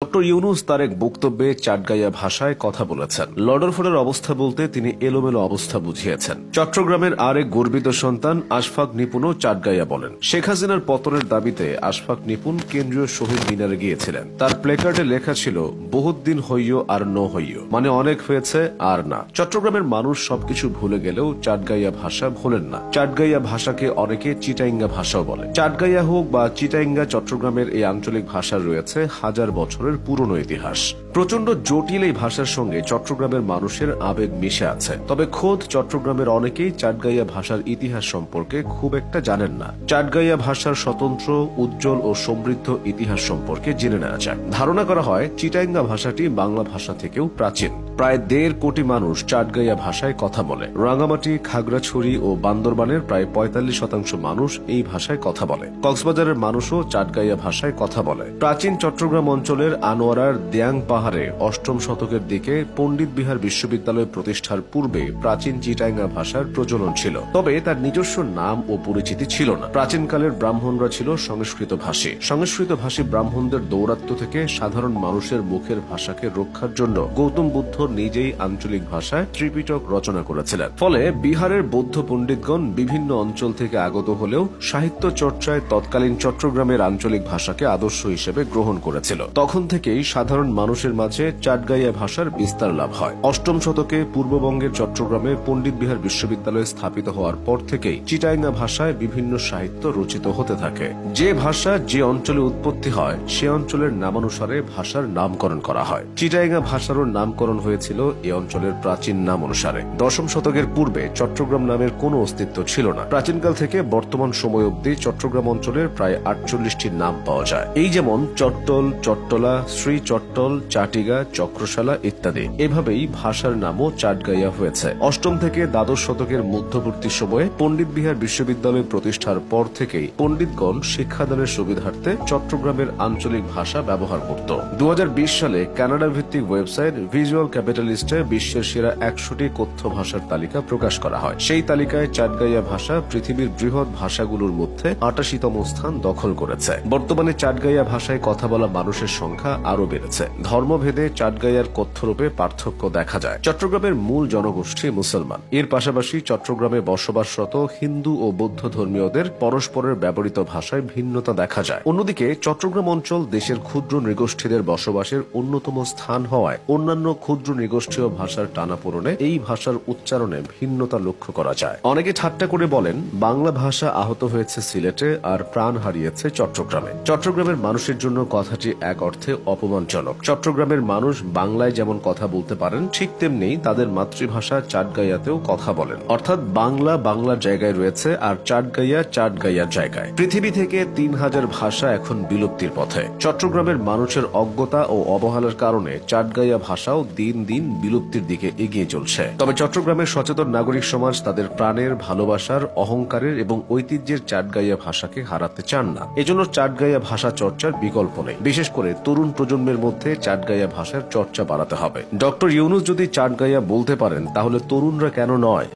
Doctor Yunus তার এক বক্তব্যে চাটগাইয়া ভাষায় কথা বলেছেন। লর্ডরফোর্ডের অবস্থা বলতে তিনি এলোমেলো অবস্থা বুঝিয়েছেন। চট্টগ্রামের আরেক গর্বিত সন্তান আশফাক নিপুণও চাটগাইয়া বলেন। শেখ হাসিনার পতনের দাবিতে আশফাক নিপুণ কেন্দ্রীয় শহীদ মিনারে গিয়েছিলেন। তার প্লেকার্ডে লেখা ছিল, বহুত দিন হইও আর ন হইও, মানে অনেক হয়েছে আর না। চট্টগ্রামের মানুষ সবকিছু ভুলে গেলেও চাটগাইয়া ভাষা ভোলেন না। চাটগাইয়া ভাষাকে অনেকে চিটাইঙ্গা ভাষাও বলে। চাটগাইয়া হোক বা চিটাইঙ্গা, চট্টগ্রামের এই আঞ্চলিক ভাষার রয়েছে হাজার বছরের পুরনো ইতিহাস। প্রচন্ড জটিল এই ভাষার সঙ্গে চট্টগ্রামের মানুষের আবেগ মিশে আছে। তবে খোদ চট্টগ্রামের অনেকেই চাটগাইয়া ভাষার ইতিহাস সম্পর্কে খুব একটা জানেন না। চাটগাইয়া ভাষার স্বতন্ত্র, উজ্জ্বল ও সমৃদ্ধ ইতিহাস সম্পর্কে জেনে নেওয়া যায়। ধারণা করা হয় চিটাইঙ্গা ভাষাটি বাংলা ভাষা থেকেও প্রাচীন। প্রায় 1.5 কোটি মানুষ চাটগাইয়া ভাষায় কথা বলে। রাঙামাটি, খাগড়াছড়ি ও বান্দরবানের প্রায় 45% মানুষ এই ভাষায় কথা বলে। কক্সবাজারের মানুষও চাটগাইয়া ভাষায় কথা বলে। প্রাচীন চট্টগ্রাম অঞ্চলের আনোয়ারার দেয়াং পাহাড়ে 8ম শতকের দিকে পণ্ডিত বিহার বিশ্ববিদ্যালয় প্রতিষ্ঠার পূর্বে প্রাচীন চিটাইঙ্গা ভাষার প্রচলন ছিল। তবে তার নিজস্ব নাম ও পরিচিতি ছিল না। প্রাচীনকালের ব্রাহ্মণরা ছিল সংস্কৃত ভাষী। সংস্কৃত ভাষী ব্রাহ্মণদের দৌরাত্ম্য থেকে সাধারণ মানুষের মুখের ভাষাকে রক্ষার জন্য গৌতম বুদ্ধ নিজেই আঞ্চলিক ভাষায় ত্রিপিটক রচনা করেছিলেন। ফলে বিহারের বৌদ্ধ পণ্ডিতগণ বিভিন্ন অঞ্চল থেকে আগত হলেও সাহিত্য চর্চায় তৎকালীন চট্টগ্রামের আঞ্চলিক ভাষাকে আদর্শ হিসেবে গ্রহণ করেছিল। তখন থেকেই সাধারণ মানুষের মাঝে চাটগাইয়া ভাষার বিস্তার লাভ হয়। 8ম শতকে পূর্ববঙ্গের চট্টগ্রামে পণ্ডিত বিহার বিশ্ববিদ্যালয় স্থাপিত হওয়ার পর থেকেই চিটাইঙ্গা ভাষায় বিভিন্ন সাহিত্য রচিত হতে থাকে। যে ভাষা যে অঞ্চলে উৎপত্তি হয় সে অঞ্চলের নামানুসারে ভাষার নামকরণ করা হয়। চিটাইঙ্গা ভাষারও নামকরণ হয়েছিল এ অঞ্চলের প্রাচীন নাম অনুসারে। 10ম শতকের পূর্বে চট্টগ্রাম নামের কোনো অস্তিত্ব ছিল না। প্রাচীনকাল থেকে বর্তমান সময় অবধি চট্টগ্রাম অঞ্চলের প্রায় 48টি নাম পাওয়া যায়। এই যেমন চট্টল, চট্টলা, শ্রী চট্টল, চাটিগা, চক্রশালা ইত্যাদি। এভাবেই ভাষার নামও চাটগাইয়া হয়েছে। 8ম থেকে দ্বাদশ শতকের মধ্যবর্তী সময়ে পণ্ডিত বিহার বিশ্ববিদ্যালয় প্রতিষ্ঠার পর থেকেই পণ্ডিতগণ শিক্ষাদানের সুবিধার্থে চট্টগ্রামের আঞ্চলিক ভাষা ব্যবহার করত। 2020 সালে কানাডা ভিত্তিক ওয়েবসাইট ভিজুয়াল ক্যাপিটালিস্টে বিশ্বের সেরা 100টি কথ্য ভাষার তালিকা প্রকাশ করা হয়। সেই তালিকায় চাটগাইয়া ভাষা পৃথিবীর বৃহৎ ভাষাগুলোর মধ্যে 88তম স্থান দখল করেছে। বর্তমানে চাটগাইয়া ভাষায় কথা বলা মানুষের সংখ্যা আরও বেড়েছে। ধর্মভেদে চাটগাইয়ার কথ্যরূপে পার্থক্য দেখা যায়। চট্টগ্রামের মূল জনগোষ্ঠী মুসলমান। এর পাশাপাশি চট্টগ্রামে বসবাসরত হিন্দু ও বৌদ্ধ ধর্মীয়দের পরস্পরের ব্যবহৃত ভাষায় ভিন্নতা দেখা যায়। অন্যদিকে চট্টগ্রাম অঞ্চল দেশের ক্ষুদ্র নৃগোষ্ঠীদের বসবাসের অন্যতম স্থান হওয়ায় অন্যান্য ক্ষুদ্র নৃগোষ্ঠীয় ভাষার টানাপোড়েনে এই ভাষার উচ্চারণে ভিন্নতা লক্ষ্য করা যায়। অনেকে ঠাট্টা করে বলেন, বাংলা ভাষা আহত হয়েছে সিলেটে আর প্রাণ হারিয়েছে চট্টগ্রামে। চট্টগ্রামের মানুষের জন্য কথাটি এক অর্থে অপমানজনক। চট্টগ্রামের মানুষ বাংলায় যেমন কথা বলতে পারেন, ঠিক তেমনি তাদের মাতৃভাষা চাটগাইয়াতেও কথা বলেন। অর্থাৎ বাংলা বাংলার জায়গায় রয়েছে আর চাটগাইয়া চাটগাইয়ার জায়গায়। পৃথিবী থেকে 3000 ভাষা এখন বিলুপ্তির পথে। চট্টগ্রামের মানুষের অজ্ঞতা ও অবহেলার কারণে চাটগাইয়া ভাষাও দিন দিন বিলুপ্তির দিকে এগিয়ে চলছে। তবে চট্টগ্রামের সচেতন নাগরিক সমাজ তাদের প্রাণের, ভালোবাসার, অহংকারের এবং ঐতিহ্যের চাটগাইয়া ভাষাকে হারাতে চান না। এজন্য চাটগাইয়া ভাষা চর্চার বিকল্প নেই। বিশেষ করে তরুণ প্রজন্মের মধ্যে চাটগাইয়া ভাষার চর্চা বাড়াতে হবে। ডক্টর ইউনুস যদি চাটগাইয়া বলতে পারেন, তাহলে তরুণরা কেন নয়?